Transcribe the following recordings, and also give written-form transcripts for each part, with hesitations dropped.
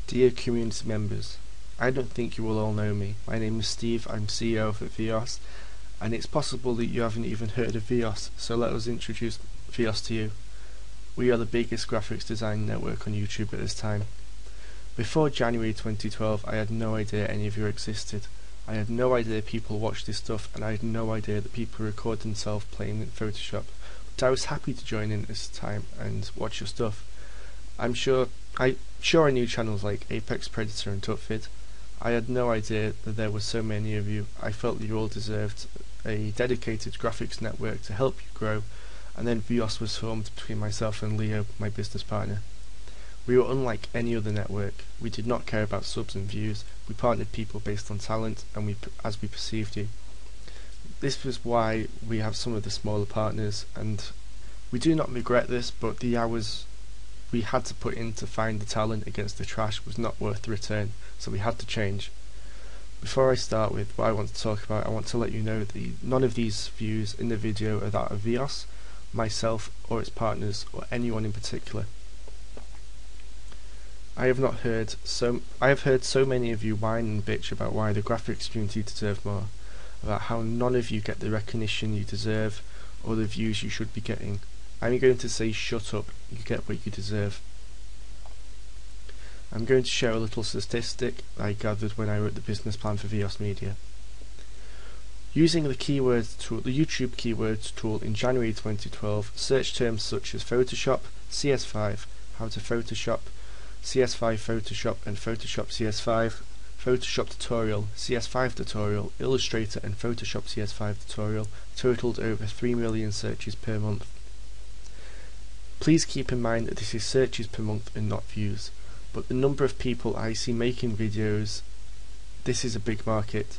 Dear community members, I don't think you will all know me. My name is Steve, I'm CEO of Veos, and it's possible that you haven't even heard of Veos, so let us introduce Veos to you. We are the biggest graphics design network on YouTube at this time. Before January 2012, I had no idea any of you existed. I had no idea people watched this stuff, and I had no idea that people record themselves playing in Photoshop. But I was happy to join in this time and watch your stuff. I'm sure I knew channels like ApexPredator and tutvid. I had no idea that there were so many of you. I felt that you all deserved a dedicated graphics network to help you grow, and then Veos was formed between myself and Leo, my business partner. We were unlike any other network. We did not care about subs and views. We partnered people based on talent and as we perceived you. This was why we have some of the smaller partners, and we do not regret this, but the hours we had to put in to find the talent against the trash was not worth the return, so we had to change. Before I start with what I want to talk about, I want to let you know that none of these views in the video are that of Veos, myself, or its partners, or anyone in particular. I have heard so many of you whine and bitch about why the graphics community deserve more, about how none of you get the recognition you deserve or the views you should be getting. I'm going to say shut up, you get what you deserve. I'm going to share a little statistic I gathered when I wrote the business plan for Veos Media. Using the keywords tool, the YouTube keywords tool in January 2012, search terms such as Photoshop, CS5, how to Photoshop, CS5 Photoshop and Photoshop CS5, Photoshop tutorial, CS5 tutorial, Illustrator and Photoshop CS5 tutorial totaled over 3 million searches per month. Please keep in mind that this is searches per month and not views, but the number of people I see making videos, this is a big market.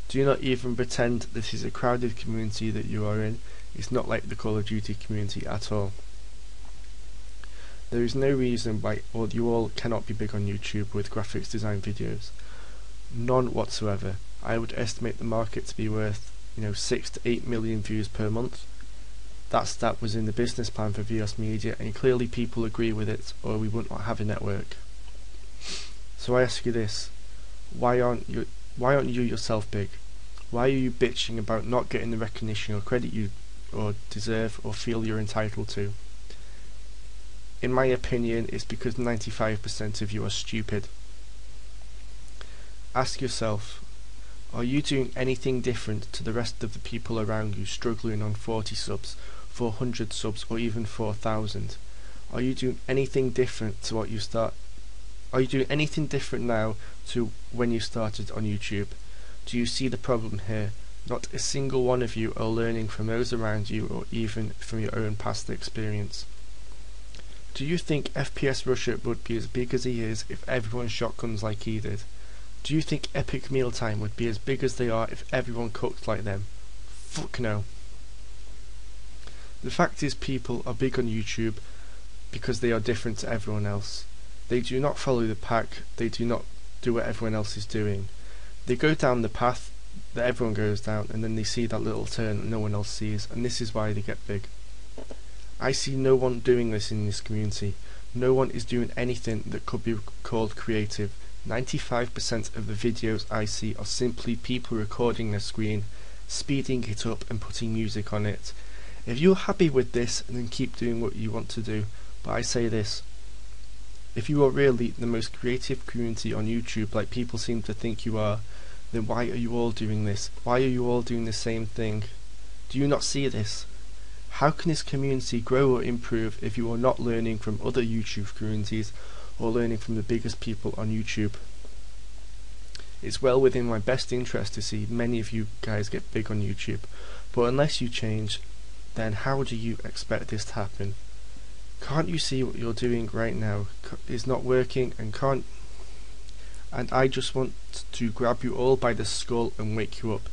Do not even pretend this is a crowded community that you are in. It's not like the Call of Duty community at all. There is no reason why you all cannot be big on YouTube with graphics design videos. None whatsoever. I would estimate the market to be worth 6 to 8 million views per month. That was in the business plan for Veos Media, and clearly people agree with it, or we wouldn't have a network. So I ask you this: why aren't you yourself big? Why are you bitching about not getting the recognition or credit you deserve or feel you're entitled to? In my opinion, it's because 95% of you are stupid. Ask yourself, are you doing anything different to the rest of the people around you struggling on 40 subs, 400 subs, or even 4,000? Are you doing anything different to what you start? Are you doing anything different now to when you started on YouTube? Do you see the problem here? Not a single one of you are learning from those around you or even from your own past experience. Do you think FPS Russia would be as big as he is if everyone shot guns like he did? Do you think Epic Mealtime would be as big as they are if everyone cooked like them? Fuck no. The fact is, people are big on YouTube because they are different to everyone else. They do not follow the pack, they do not do what everyone else is doing. They go down the path that everyone goes down, and then they see that little turn that no one else sees, and this is why they get big. I see no one doing this in this community. No one is doing anything that could be called creative. 95% of the videos I see are simply people recording their screen, speeding it up and putting music on it. If you're happy with this, then keep doing what you want to do. But I say this: if you are really the most creative community on YouTube like people seem to think you are, then why are you all doing this? Why are you all doing the same thing? Do you not see this? How can this community grow or improve if you are not learning from other YouTube communities or learning from the biggest people on YouTube? It's well within my best interest to see many of you guys get big on YouTube, but unless you change, then how do you expect this to happen? Can't you see what you're doing right now is not working and I just want to grab you all by the skull and wake you up.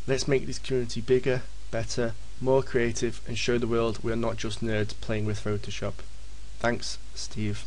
Let's make this community bigger, better, more creative, and show the world we are not just nerds playing with Photoshop. Thanks, Steve.